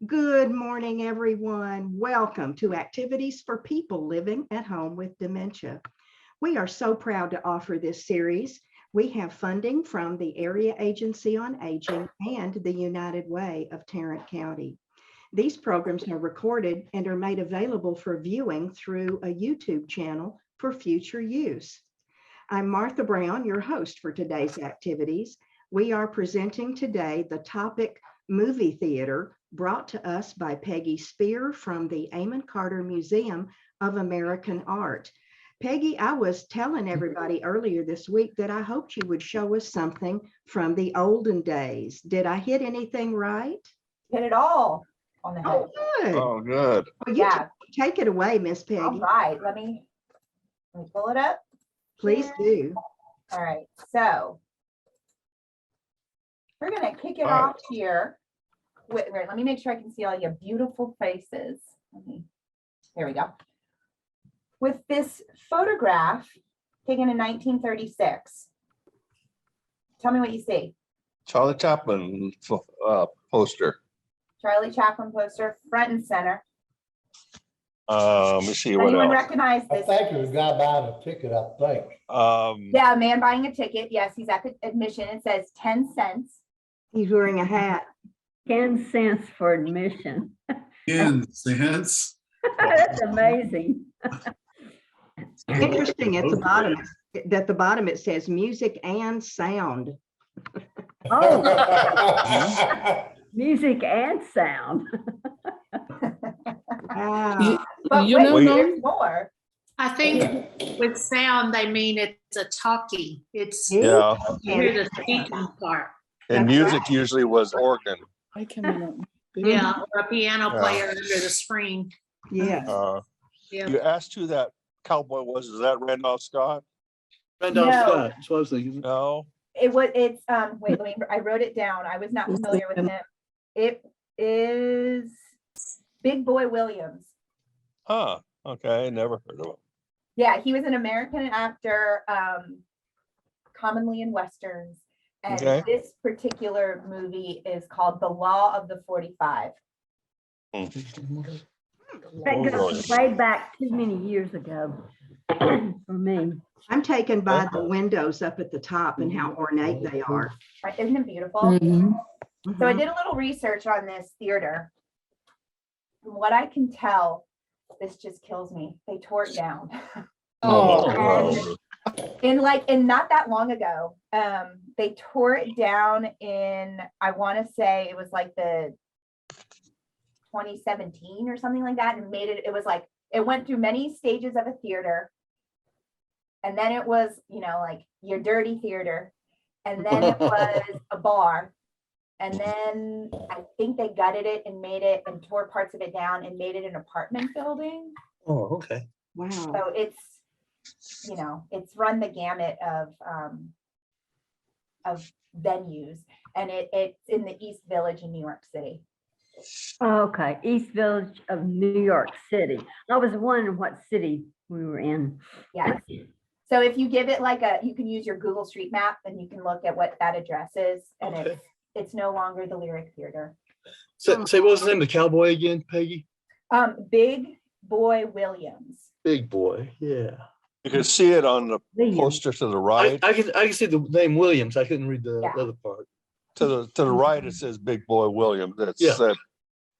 Good morning, everyone. Welcome to Activities for People Living at Home with Dementia. We are so proud to offer this series. We have funding from the Area Agency on Aging and the United Way of Tarrant County. These programs are recorded and are made available for viewing through a YouTube channel for future use. I'm Martha Brown, your host for today's activities. We are presenting today the topic Movie Theater, brought to us by Peggy Spear from the Amon Carter Museum of American Art. Peggy, I was telling everybody earlier this week that I hoped you would show us something from the olden days. Did I hit anything right? Hit it all on the head. Oh, good. Oh, good. Well, you take it away, Miss Peggy. All right, let me pull it up. Please do. All right, so we're gonna kick it off here. Wait, let me make sure I can see all your beautiful faces. Here we go. With this photograph taken in 1936. Tell me what you see. Charlie Chaplin poster. Charlie Chaplin poster, front and center. Let me see what Anyone else. recognize I this? think it was a guy buying a ticket, I think. Yeah, a man buying a ticket. Yes, he's at the admission. It says 10 cents. He's wearing a hat. 10 cents for admission. 10 cents. That's amazing. Interesting at the bottom, it says music and sound. Oh, music and sound. Wow. But You wait, know, there's more. I think with sound, they mean it's a talkie. It's, you Yeah, hear the speaking part. and music usually was organ. I can. Yeah, or a piano player under the screen. Yeah. Yeah. You asked who that cowboy was. Is that Randolph Scott? Randolph No. Scott, that's what I was thinking. No. It's wait, I wrote it down. I was not familiar with him. It is Big Boy Williams. Huh. Okay. I never heard of him. Yeah, he was an American actor, commonly in Westerns. And Okay. this particular movie is called The Law of the 45. That goes way back too many years ago for me. I'm taken by the windows up at the top and how ornate they are. Right, isn't it beautiful? Mhm. So I did a little research on this theater. From what I can tell, this just kills me. They tore it down. Oh. In not that long ago, they tore it down in, I want to say it was like the 2017 or something like that, and made it, it was like, it went through many stages of a theater. And then it was, like your dirty theater. And then it was a bar. And then I think they gutted it and made it and tore parts of it down and made it an apartment building. Oh, okay. Wow. So it's it's run the gamut of venues, and it's in the East Village in New York City. Okay, East Village of New York City. I was wondering what city we were in. Yes. So if you give it you can use your Google Street Map and you can look at what that address is, and Okay. it's no longer the Lyric Theater. So, say what was the name of the cowboy again, Peggy? Big Boy Williams. Big Boy, yeah. You can see it on the Williams. poster to the I right. can see the name Williams. I couldn't read the Yeah. other part. To the right, it says Big Boy Williams. That's Yeah. that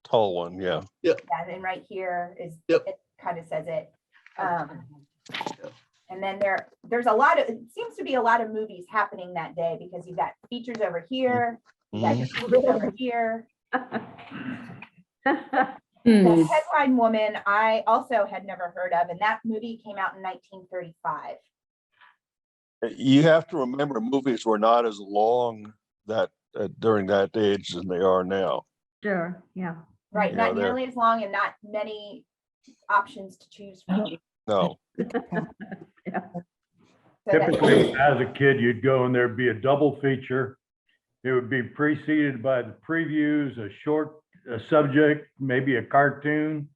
tall one. Yeah. Yeah, and right here is Yep. it kind of says it. And then there's a lot of, it seems to be a lot of movies happening that day because you've got features over here, you got your movies over here. The Headline Woman, I also had never heard of, and that movie came out in 1935. You have to remember, movies were not as long that during that age than they are now. Sure, yeah. Right, Yeah, not they're- nearly as long and not many options to choose from. No. So Typically, as a kid, you'd go and there'd be a double feature. It would be preceded by the previews, a subject, maybe a cartoon.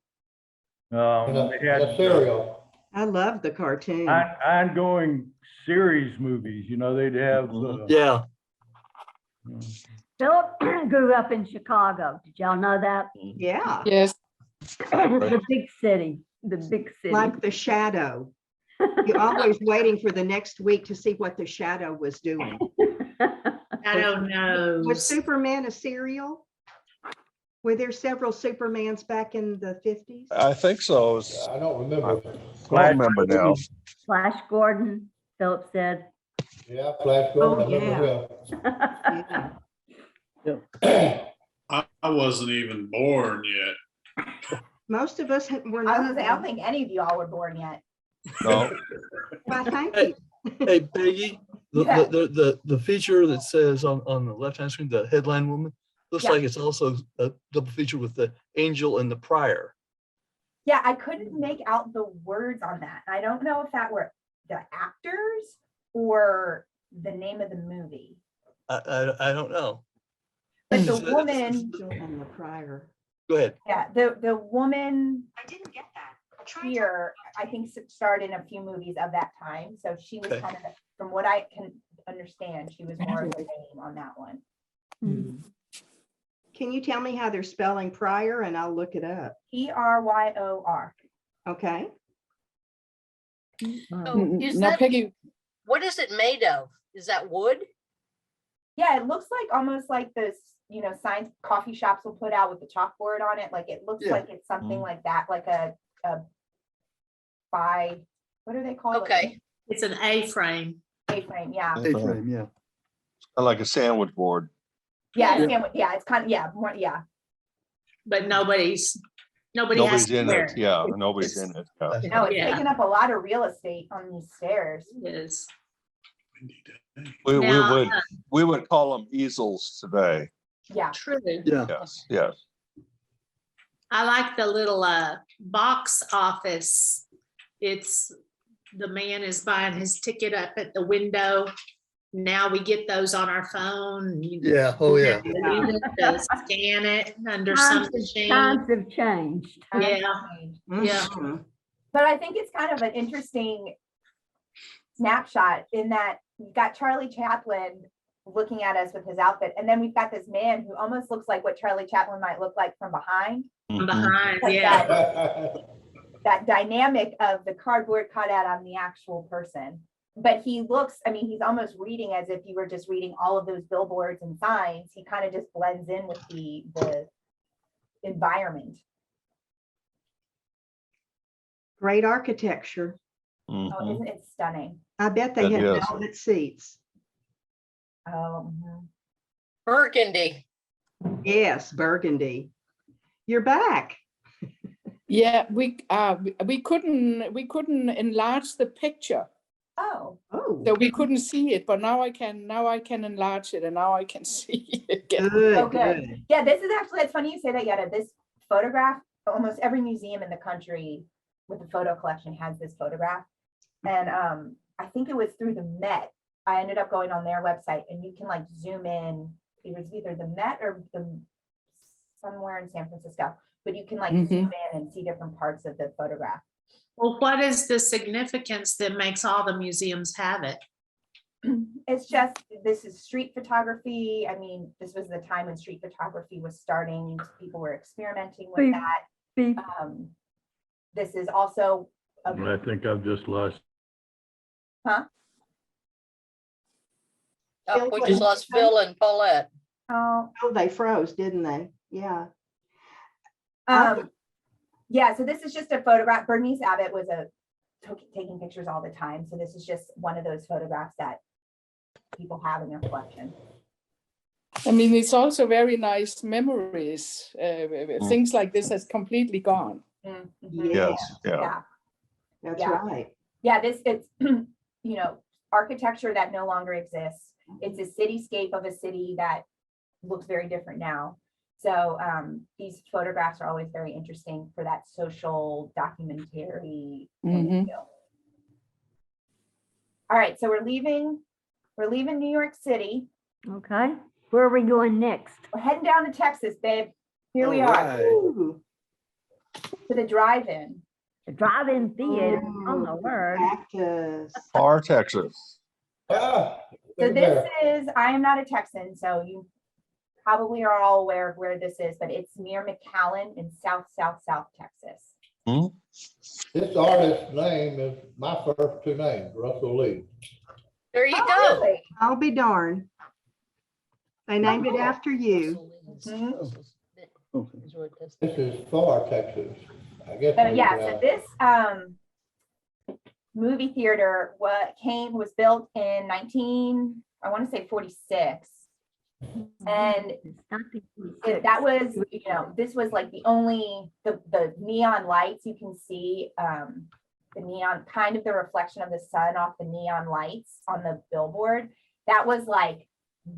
They had A cereal. I love the cartoon. ongoing series movies, they'd have. Yeah. Philip grew up in Chicago. Did y'all know that? Yeah, Yes, The big city, the big city. like the shadow. You're always waiting for the next week to see what the shadow was doing. I don't know. Was Superman a serial? Were there several Supermans back in the 50s? I think so. It's- I don't remember. I don't remember now. Flash Gordon, Philip said. Yeah, Flash Gordon, I remember Yeah. him. I wasn't even born yet. Most of us were I was not. gonna say, I don't think any of y'all were born yet. No, Why, thank Hey, you. Hey, Peggy, Yeah. the feature that says on the left-hand screen, the headline woman, looks Yeah. like it's also a double feature with the angel and the prior. Yeah, I couldn't make out the words on that. I don't know if that were the actors or the name of the movie. I don't know. But the So- woman, And the prior. Go ahead. yeah, the woman I didn't get that. here, I think starred in a few movies of that time. So she was Okay. kind of, from what I can understand, she was more of the name on that one. Can you tell me how they're spelling prior and I'll look it up? Pryor. Okay. So is now that, Peggy, what is it made of? Is that wood? Yeah, it looks like almost like those, signs coffee shops will put out with the chalkboard on it. Like it looks Yeah. like it's something Mhm. like that, like a what are they called? Okay. It's an A-frame. A-frame, yeah. A-frame, yeah. like a sandwich board. Yeah, Yeah. yeah, it's kind of, yeah, more, yeah. But nobody has Nobody's to in wear it. Yeah, nobody's in it. Yeah. No, it's Yeah. taking up a lot of real estate on these stairs. It is. We Now, would call them easels today. Yeah. True. Yeah. Yes, yes. I like the little box office. It's the man is buying his ticket up at the window. Now we get those on our phone. Yeah, oh, yeah. Scan it under some machine. Times have changed. Yeah. Yeah. Mhm. But I think it's kind of an interesting snapshot in that we've got Charlie Chaplin looking at us with his outfit, and then we've got this man who almost looks like what Charlie Chaplin might look like from behind. Mhm. Behind, Like yeah. that dynamic of the cardboard cutout on the actual person. But he looks, I mean, he's almost reading as if you were just reading all of those billboards and signs. He kind of just blends in with the environment. Great architecture. Oh, Mhm. isn't it stunning? I bet they It had is. velvet seats. Oh, mhm. Burgundy. Yes, burgundy. You're back. yeah, we couldn't enlarge the picture, Oh, Oh, so we couldn't see it, but now I can enlarge it, and now I can see it again. good, oh, good. good. Yeah, this is actually, it's funny you say that, Yetta. This photograph, almost every museum in the country with a photo collection has this photograph. And I think it was through the Met. I ended up going on their website, and you can like zoom in. It was either the Met or somewhere in San Francisco, but you can like zoom in and see different parts of the photograph. Well, what is the significance that makes all the museums have it? It's just, this is street photography. I mean, this was the time when street photography was starting. People were experimenting with Beep, that. beep. This is also I think I've just lost. Oh, we just lost Phil and Paulette. oh, Oh, they froze, didn't they? Yeah. yeah, so this is just a photograph. Bernice Abbott was taking pictures all the time. So this is just one of those photographs that people have in their collection. I mean, it's also very nice memories. Things like this has completely gone. Mhm. Yes, yeah. Yeah. That's Yeah. right. Yeah, it's, architecture that no longer exists. It's a cityscape of a city that looks very different now. So these photographs are always very interesting for that social documentary point of view. All right, so we're leaving New York City. Okay, where are we going next? We're heading down to Texas, babe. Here we All are, right. Ooh, to the drive-in. The drive-in theater, oh my word. Cactus. Our Texas. Ah, So look this there. is, I am not a Texan, so probably are all aware of where this is, but it's near McAllen in South Texas. Hmm? This artist's name is my first two names, Russell Lee. There you Oh, go. really? I'll be darned. They named it after you. Okay. This is Far, Texas. I guess. So yeah, so this movie theater was built in I want to say 46. And that was, this was like the only, the neon lights you can see, the neon, kind of the reflection of the sun off the neon lights on the billboard. That was like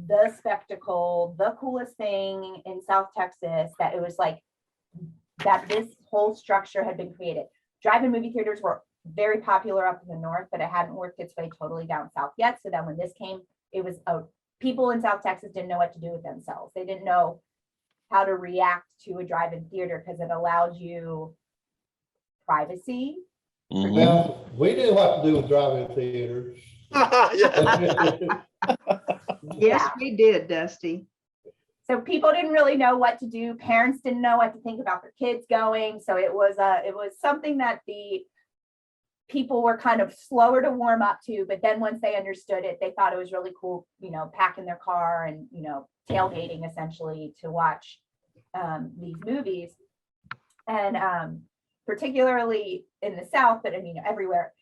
the spectacle, the coolest thing in South Texas, that it was like that this whole structure had been created. Drive-in movie theaters were very popular up in the north, but it hadn't worked its way totally down south yet. So then when this came, it was people in South Texas didn't know what to do with themselves. They didn't know how to react to a drive-in theater because it allowed you privacy. Mhm. Well, we knew what to do with drive-in theaters. Yeah. Yes, we did, Dusty. So people didn't really know what to do. Parents didn't know what to think about their kids going. So it was something that the people were kind of slower to warm up to, but then once they understood it, they thought it was really cool, packing their car and, tailgating essentially to watch these movies. And particularly in the South, but I mean, everywhere,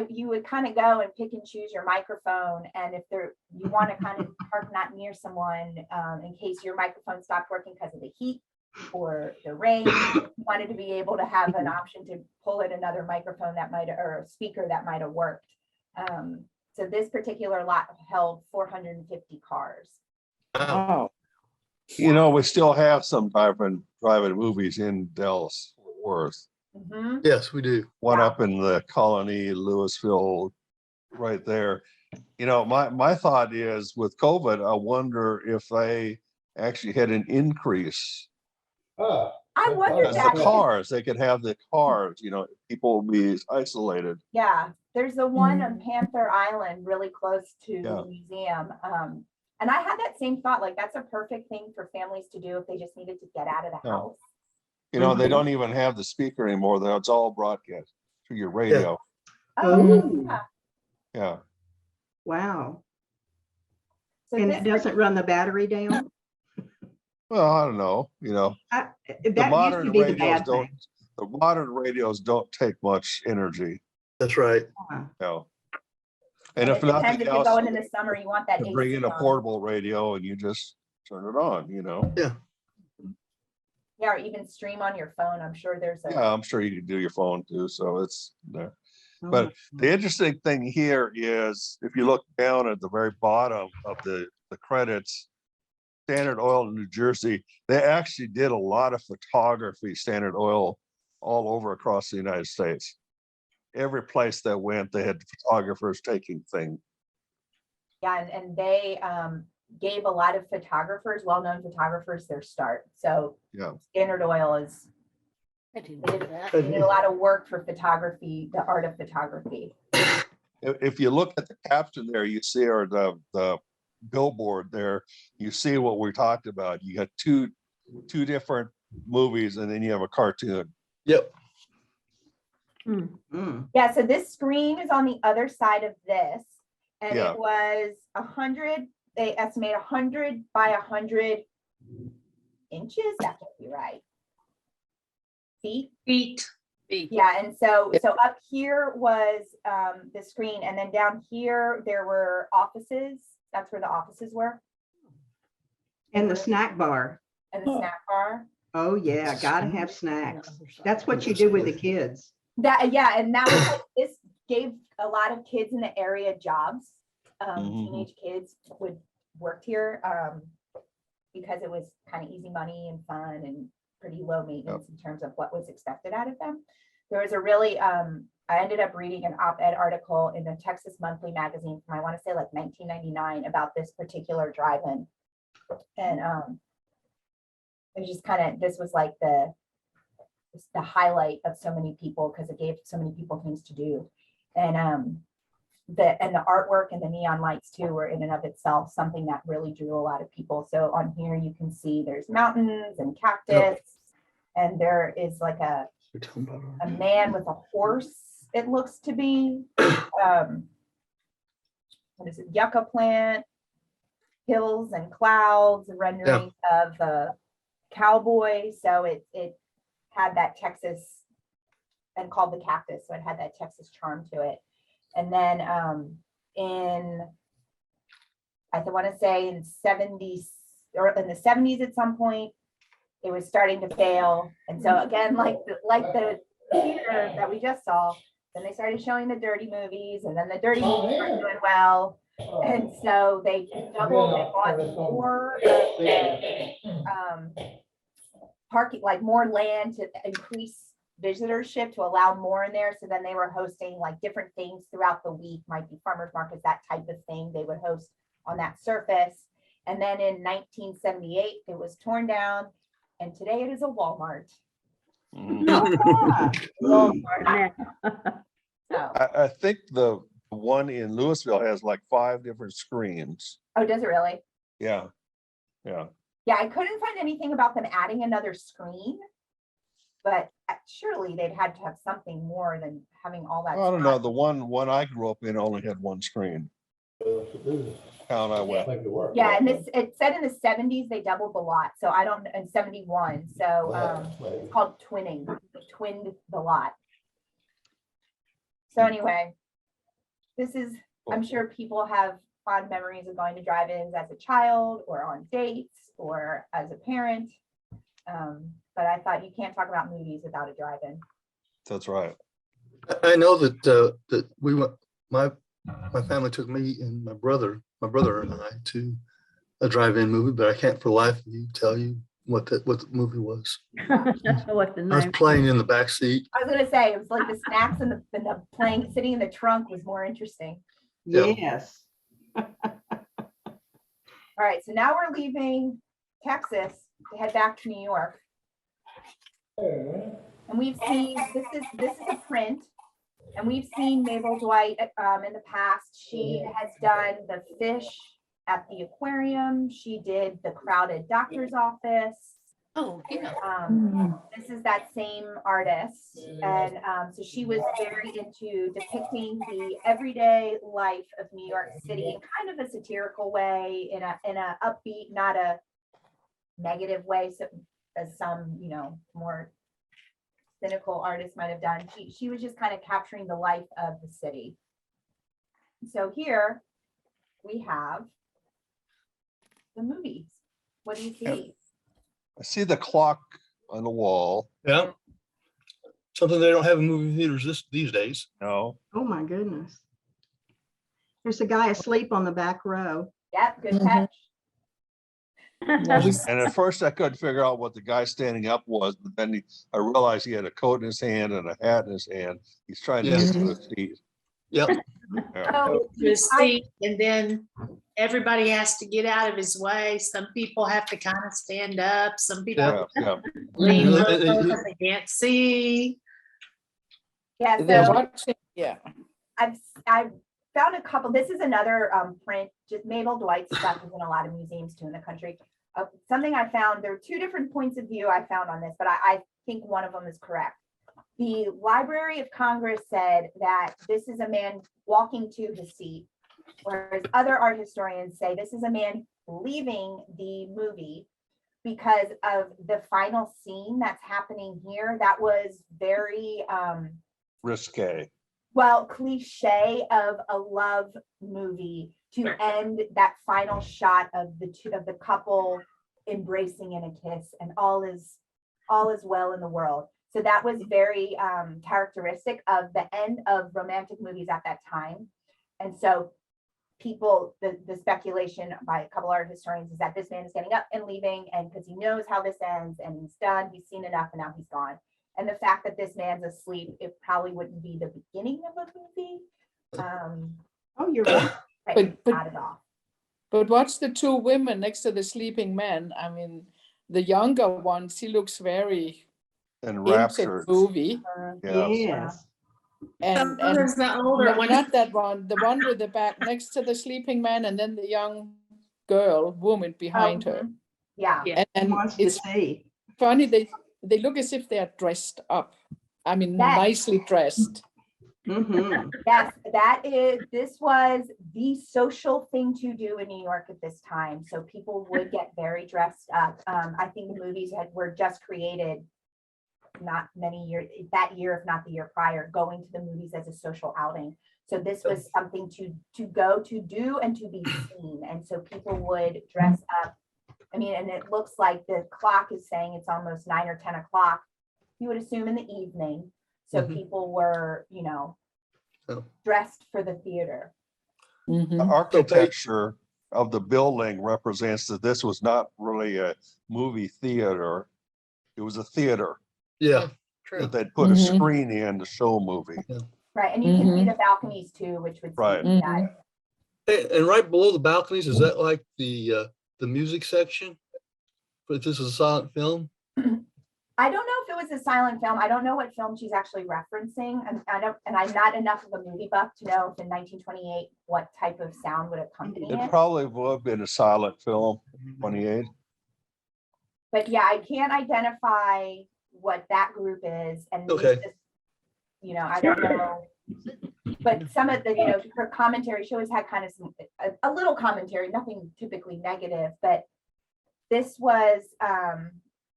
you would kind of go and pick and choose your microphone. And if you want to kind of park not near someone in case your microphone stopped working because of the heat or the rain, you wanted to be able to have an option to pull in another microphone or a speaker that might have worked. So this particular lot held 450 cars. Oh, We still have some drive-in movies in Dallas, Fort Worth. Mm-hmm. Yes, we do. One up in the Colony, Louisville, right there. My thought is with COVID, I wonder if they actually had an increase. Ah, I wondered Because that. the cars, they could have the cars, people will be isolated. Yeah, there's the one on Panther Island, really close to Yeah. the museum. And I had that same thought, like that's a perfect thing for families to do if they just needed to get out of the Yeah. house. They don't even have the speaker anymore. It's all broadcast through your radio. Oh, yeah. Yeah. wow. So And this it doesn't run the battery down? Well, I don't know. That The used to modern be the radios bad don't. thing. The modern radios don't take much energy. That's right. And and if it depends nothing if you're else, going in the summer, you want that you bring AC in a on. portable radio and you just turn it on. Yeah, or even stream on your phone. I'm sure there's a Yeah, I'm sure you can do your phone too. So it's there. Oh, But the interesting thing here is if you look down at the very bottom of the credits, Standard Oil in New Jersey, they actually did a lot of photography, Standard Oil, all over across the United States. Every place they went, they had photographers taking things. Yeah, and they gave a lot of photographers, well-known photographers, their start. So Yeah. Standard Oil is I didn't know that. they did a lot of work for photography, the art of photography. If you look at the caption there, you see, or the billboard there, you see what we talked about. You got two different movies, and then you have a cartoon. Yep. Yeah, so this screen is on the other side of this, and Yeah. it was 100. They estimate 100 by 100 inches. That can't be right. Feet. Yeah, and so up here was the screen, and then down here there were offices. That's where the offices were. And the snack bar. And the snack bar. Oh, yeah, gotta have snacks. That's what you do with the kids. And that was like, this gave a lot of kids in the area jobs. Teenage kids would work here because it was kind of easy money and fun and pretty low maintenance in terms of what was expected out of them. There was a really, I ended up reading an op-ed article in the Texas Monthly magazine from, I want to say like 1999, about this particular drive-in. And it was just kind of, this was like the highlight of so many people because it gave so many people things to do. And the artwork and the neon lights too were in and of itself something that really drew a lot of people. So on here you can see there's mountains and cactus, and there is like a man with a horse, it looks to be. What is it? Yucca plant, hills and clouds, a rendering of a cowboy. So it had that Texas, and called the cactus. So it had that Texas charm to it. And then I want to say in 70s or in the 70s at some point, it was starting to fail. And so again, like the theater that we just saw, then they started showing the dirty movies, and then the dirty movies weren't doing well. And so they doubled, they bought more parking, like more land to increase visitorship, to allow more in there. So then they were hosting like different things throughout the week, might be farmers markets, that type of thing they would host on that surface. And then in 1978, it was torn down, and today it is a Walmart. So, I think the one in Louisville has like 5 different screens. oh, does it really? Yeah. Yeah, I couldn't find anything about them adding another screen, but surely they'd had to have something more than having all that. I don't know. stuff. The one I grew up in only had 1 screen. Town I went. Yeah, and it said in the 70s they doubled the lot. So I don't, in 71. So it's called twinning. They twinned the lot. So anyway, this is, I'm sure people have fond memories of going to drive-ins as a child or on dates or as a parent. But I thought you can't talk about movies without a drive-in. That's right. I know that that we went, my family took me and my brother and I to a drive-in movie, but I can't for the life of you tell you what the movie was. What the I was name? playing in the back seat. I was gonna say, it was like the snacks and the playing, sitting in the trunk was more interesting. Yeah. Yes. All right, so now we're leaving Texas to head back to New York. And we've seen, this is a print, and we've seen Mabel Dwight in the past. She has done the fish at the aquarium. She did the crowded doctor's office. Oh, yeah. This is that same artist. And so she was very into depicting the everyday life of New York City in kind of a satirical way, in a upbeat, not a negative way, so as some, more cynical artists might have done. She was just kind of capturing the life of the city. So here we have the movies. What do you see? I see the clock on the wall. Yeah. Something they don't have in movie theaters these days. No. Oh, my goodness. There's a guy asleep on the back row. Yep, good catch. And at first I couldn't figure out what the guy standing up was, but then I realized he had a coat in his hand and a hat in his hand. He's trying to get to his feet. Yep. Yeah. So To his feet, and then everybody has to get out of his way. Some people have to kind of stand up. Some people Yeah. lean Yeah. over because they can't see. yeah, They're so watching, yeah. I've found a couple. This is another print. Just Mabel Dwight stuff is in a lot of museums too in the country. Something I found, there are 2 different points of view I found on this, but I think one of them is correct. The Library of Congress said that this is a man walking to his seat, whereas other art historians say this is a man leaving the movie because of the final scene that's happening here. That was very Risque. well, cliche of a love movie to end that final shot of the couple embracing in a kiss, and all is well in the world. So that was very characteristic of the end of romantic movies at that time. And so people, the speculation by a couple art historians is that this man is getting up and leaving, and because he knows how this ends and he's done, he's seen enough, and now he's gone. And the fact that this man's asleep, it probably wouldn't be the beginning of a movie. Oh, you're right. Not at all. But watch the 2 women next to the sleeping man. I mean, the younger one, she looks very And into raptured. the movie. Yes. Yes. And There's the older one. not that one, the one with the back next to the sleeping man, and then the young woman behind her. Yeah. Yeah. And Wants to it's see. funny, they look as if they're dressed up. I mean, Yes. nicely dressed. Mhm. Yes, this was the social thing to do in New York at this time. So people would get very dressed up. I think the movies were just created not many years, that year, if not the year prior, going to the movies as a social outing. So this was something to go to do and to be seen. And so people would dress up. I mean, and it looks like the clock is saying it's almost 9 or 10 o'clock. You would assume in the evening. So people were, dressed for the theater. The architecture of the building represents that this was not really a movie theater. It was a theater Yeah. True. that they'd put a screen in to show a movie. Right. And you can see the balconies too, which would Right. see that. And right below the balconies, is that like the music section? But this is a silent film? I don't know if it was a silent film. I don't know what film she's actually referencing. And I'm not enough of a movie buff to know if in 1928 what type of sound would accompany It it. probably would have been a silent film, 28. But yeah, I can't identify what that group is. And Okay. I don't know. But some of the, her commentary, she always had kind of a little commentary, nothing typically negative, but this was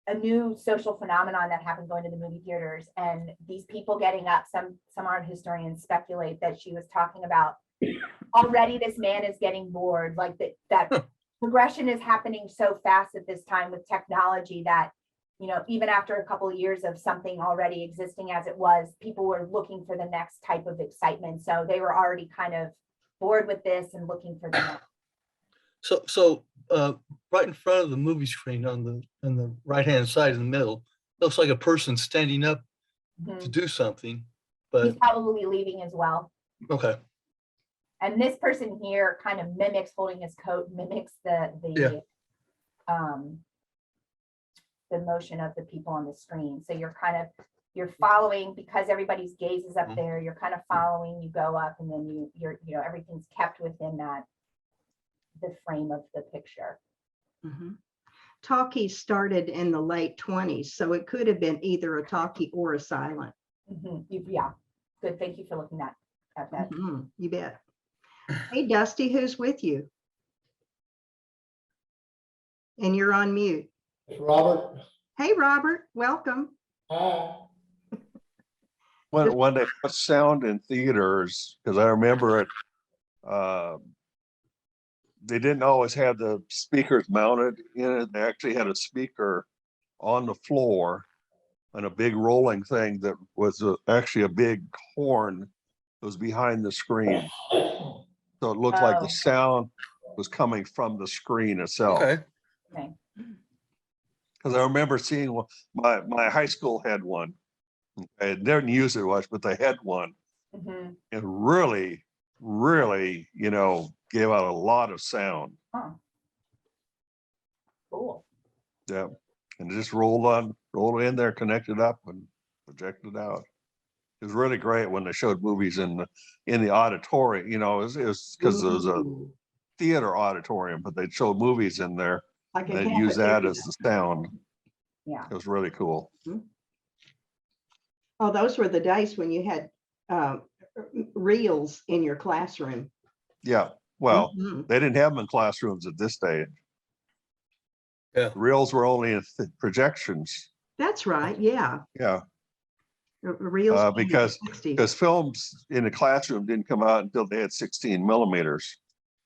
a new social phenomenon that happened going to the movie theaters, and these people getting up, some art historians speculate that she was talking about already this man is getting bored, like that progression is happening so fast at this time with technology that, even after a couple of years of something already existing as it was, people were looking for the next type of excitement. So they were already kind of bored with this and looking for the next. So right in front of the movie screen on the right-hand side in the middle, looks like a person standing up to do something, but He's probably leaving as well. okay. And this person here kind of mimics holding his coat, mimics the motion of the people on the screen. So you're following, because everybody's gaze is up there, you're kind of following, you go up, and then you're everything's kept within the frame of the picture. Talkies started in the late 20s, so it could have been either a talkie or a silent. Yeah, good. Thank you for looking at that. You bet. Hey, Dusty, who's with you? And you're on mute. It's Robert. Hey, Robert, welcome. Hi. When they put sound in theaters, because I remember it, they didn't always have the speakers mounted in it. They actually had a speaker on the floor and a big rolling thing that was actually a big horn that was behind the screen. So it looked like the sound was coming from the screen itself. Okay. Because I remember seeing one, my high school had one. I didn't use it much, but they had one. It really, really, gave out a lot of sound. Cool. Yeah. And it just rolled in there, connected up and projected out. It was really great when they showed movies in the auditorium. It was because it was a theater auditorium, but they'd show movies in there. Like they'd use that as the sound. Yeah. It was really cool. Oh, those were the days when you had reels in your classroom. Yeah. Well, they didn't have them in classrooms at this stage. Yeah. Reels were only in projections. That's right. Yeah. Yeah. Reels. Because films in the classroom didn't come out until they had 16 millimeters.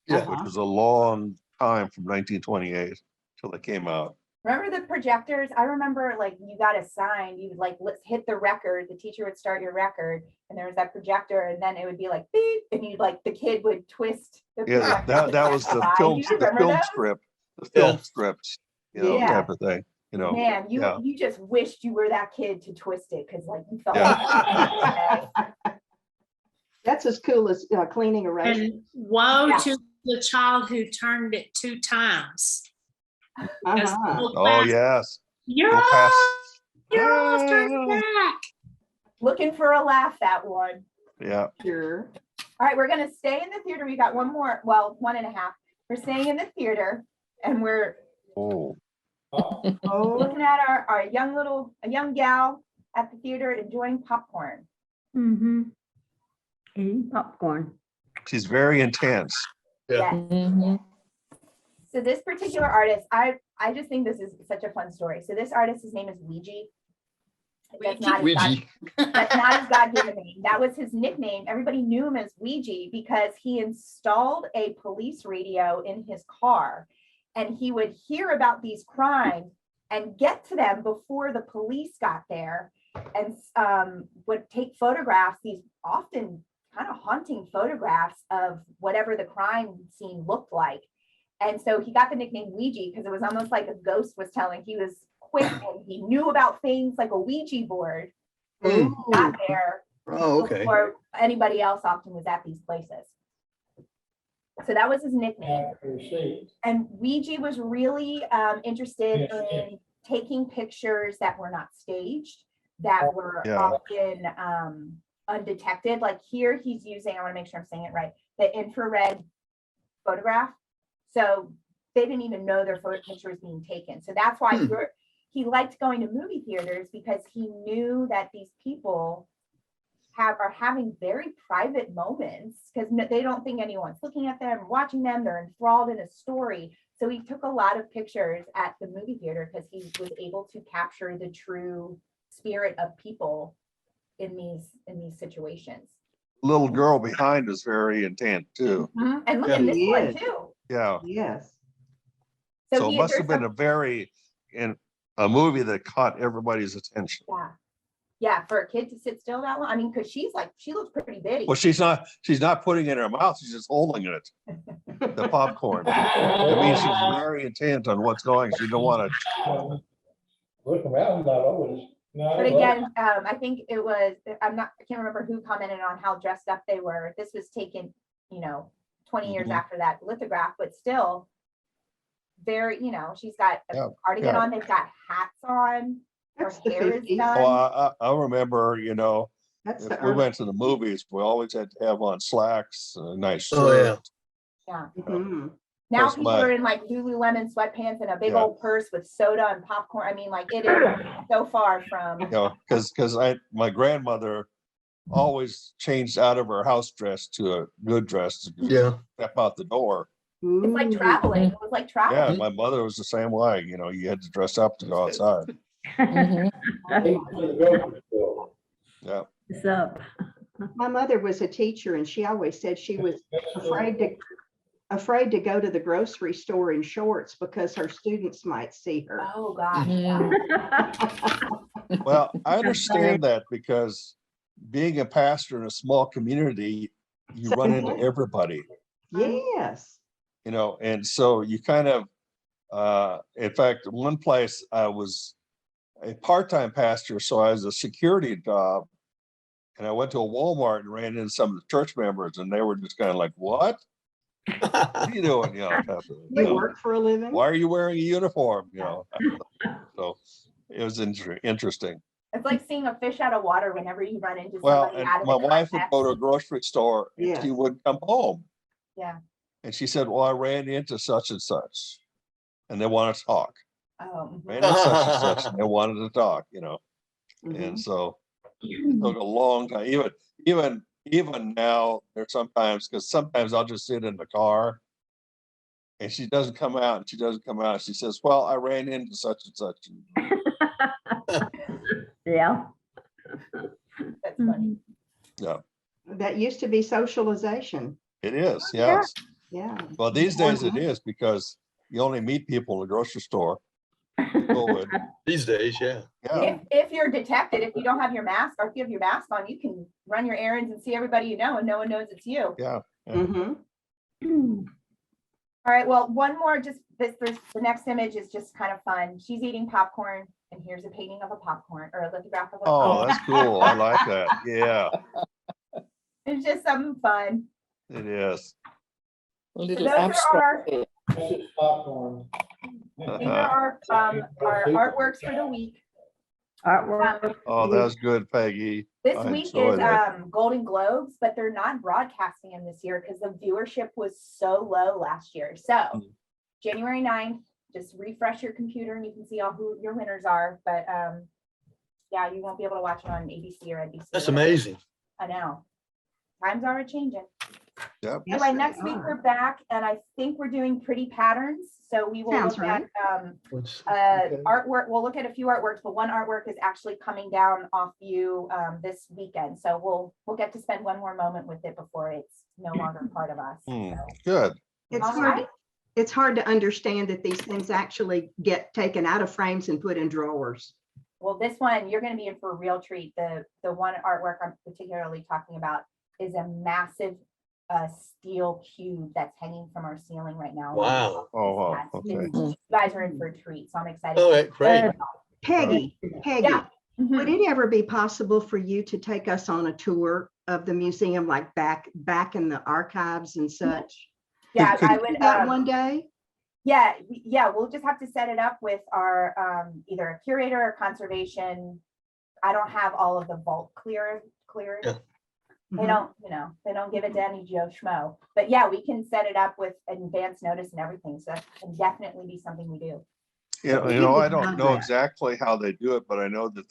Yeah. Which was a long time from 1928 till they came out. Remember the projectors? I remember you got assigned, you would let's hit the record. The teacher would start your record and there was that projector, and then it would be beep, and the kid would twist the Yeah, projector. that was the film script, the film scripts, type of thing. Man, you just wished you were that kid to twist it, because you felt That's as cool as cleaning a razor. And woe to the child who turned it 2 times. Oh yes. You're almost turning back. Looking for a laugh, that one. Yeah. Sure. All right, we're gonna stay in the theater. We got one more, well, 1.5. We're staying in the theater and we're Oh, Oh, looking at a young gal at the theater enjoying popcorn. Mm-hmm. Eating popcorn. she's very intense. Yeah. Yes. So this particular artist, I just think this is such a fun story. So this artist, his name is Ouija. That's not his Ouija. That's not his God-given name. That was his nickname. Everybody knew him as Ouija because he installed a police radio in his car and he would hear about these crimes and get to them before the police got there and would take photographs, these often kind of haunting photographs of whatever the crime scene looked like. And so he got the nickname Ouija because it was almost like a ghost was telling. He was quick and he knew about things like a Ouija board. Mm. Got there Oh, okay. before anybody else often was at these places. So that was his nickname. And Ouija was really interested in taking pictures that were not staged, that were often undetected. Like here he's using, I want to make sure I'm saying it right, the infrared photograph. So they didn't even know their picture was being taken. So that's why he liked going to movie theaters because he knew that these people are having very private moments because they don't think anyone's looking at them, watching them. They're enthralled in a story. So he took a lot of pictures at the movie theater because he was able to capture the true spirit of people in these situations. Little girl behind is very intent too. And look at this one too. Yeah. yes. So it must have been a movie that caught everybody's attention. Yeah, for a kid to sit still that long. I mean, because she looks pretty bitty. Well, she's not putting it in her mouth, she's just holding it, the popcorn. That means she's very intent on what's going. She don't want to. Look around, not always. But again, I think it was, I can't remember who commented on how dressed up they were. This was taken, 20 years after that lithograph, but still very, she's got a cardigan on, they've got hats on. That's her the hair is 50s. done. Well, I remember, That's if we went to the movies, we always had to have on slacks, a nice shirt. Oh, Yeah. Mhm. Now Plus people are in like Lululemon sweatpants and a big old purse with soda and popcorn. I mean, like it is so far from. Because my grandmother always changed out of her house dress to a good dress to step out the door. It's like traveling. It was like traveling. Yeah, my mother was the same way. You had to dress up to go outside. Yeah. What's up? My mother was a teacher and she always said she was afraid to go to the grocery store in shorts because her students might see her. Oh gosh. Well, I understand that because being a pastor in a small community, you run into everybody. Yes. And so you kind of, in fact, one place I was a part-time pastor, so I was a security job, and I went to a Walmart and ran into some of the church members, and they were just kind of like, "What? What are you doing?" You work for a living? Why are you wearing a uniform? So it was interesting. It's like seeing a fish out of water whenever you run into Well, somebody and out of my the wife would context. go to a grocery store, and Yes. she would come home, Yeah. and she said, "Well, I ran into such and such, and they want to talk." Oh. Ran into such and such, and they wanted to talk, Mhm. and so it took a long time. Even now, there's sometimes because sometimes I'll just sit in the car, and she doesn't come out, and she doesn't come out. She says, "Well, I ran into such and such." Yeah. That's funny. Yeah, That used to be socialization. it is. Yes. Yeah. Well, these days it is because you only meet people in the grocery store. These days, yeah. Yeah. If you're detected, if you don't have your mask, or if you have your mask on, you can run your errands and see everybody you know, and no one knows it's you. Yeah. Mhm. All right, well, one more, just the next image is just kind of fun. She's eating popcorn, and here's a painting of a popcorn, or a lithograph of a Oh, popcorn. that's cool. I like that. Yeah, It's just something fun. it is. A little Those are abstract. These are our artworks for the week. Artwork. Oh, that's good, Peggy. This I week enjoy is that. Golden Globes, but they're not broadcasting them this year because the viewership was so low last year. So Mm. January 9th, just refresh your computer and you can see all who your winners are. But yeah, you won't be able to watch it on ABC or NBC. That's amazing. I know. Times are changing. Yep. Yes, Anyway, they next week are. we're back and I think we're doing pretty patterns. So we will Sounds look at Which- okay. artwork. We'll look at a few artworks, but one artwork is actually coming down off you this weekend. So we'll get to spend one more moment with it before it's no longer part of us. Hmm, So, Good. It's all hard, right. it's hard to understand that these things actually get taken out of frames and put in drawers. Well, this one, you're going to be in for a real treat. The one artwork I'm particularly talking about is a massive steel cube that's hanging from our ceiling right now. Wow. Oh, wow. Yes, Okay. you guys are in for a treat, so I'm excited. All right, great. Peggy, Yeah. would Mhm. it ever be possible for you to take us on a tour of the museum, like back in the archives and such? Yeah, Could- I Do would. that one day? Yeah, we'll just have to set it up with our either a curator or conservation. I don't have all of the vault cleared. Yeah. They don't, they don't give it to any Joe Schmo. But yeah, we can set it up with advance notice and everything. So that can definitely be something we do. Yeah, We you know, would I don't love know that. exactly how they do it, but I know that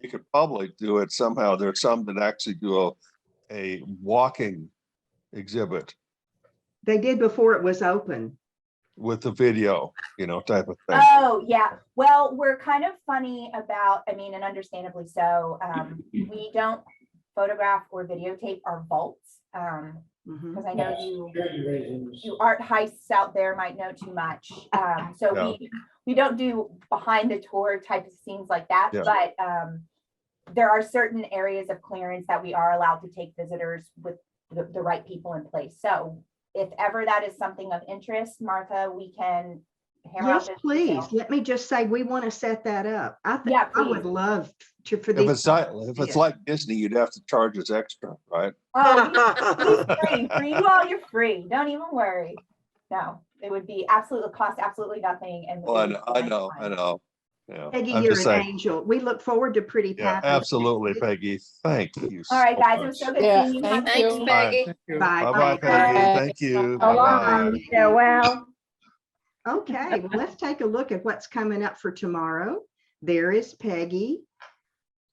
you could probably do it somehow. There's some that actually do a walking exhibit They did before it was open. with the video, type of thing. Oh, yeah. Well, we're kind of funny about, and understandably so, we don't photograph or videotape our vaults. Mhm. Because I know you art heists out there might know too much. So Yeah. we don't do behind the tour type of scenes like that, Yeah. but there are certain areas of clearance that we are allowed to take visitors with the right people in place. So if ever that is something of interest, Martha, we can hammer out Yes, this please. detail. Let me just say, we want to set that up. I think Yeah, I would please. love to, for If these. it's like Disney, you'd have to charge us extra, right? Oh, he's free. For you all, you're free. Don't even worry. No, it would be cost absolutely nothing. And Well, I would be know. fun. Yeah. Peggy, I'm you're just an saying, angel. We look forward to pretty yeah, patterns. absolutely, Peggy. Thank you. All right, so guys, it much. was so good Yeah, seeing you. thank Have a you. good Thanks, week. Peggy. Thank you. Bye. Bye-bye, Bye. Peggy. Bye. Thank you. So long, Bye-bye. farewell. Okay, well, let's take a look at what's coming up for tomorrow. There is Peggy.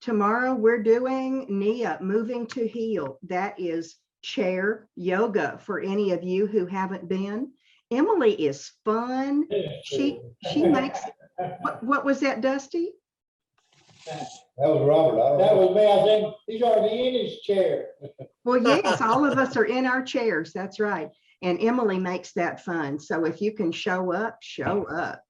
Tomorrow we're doing Nia, Moving to Heal. That is chair yoga for any of you who haven't been. Emily is fun. She makes, what was that, Dusty? That was Robert. That was me. I think he's already in his chair. Well, yes, all of us are in our chairs. That's right. And Emily makes that fun. So if you can show up, show up.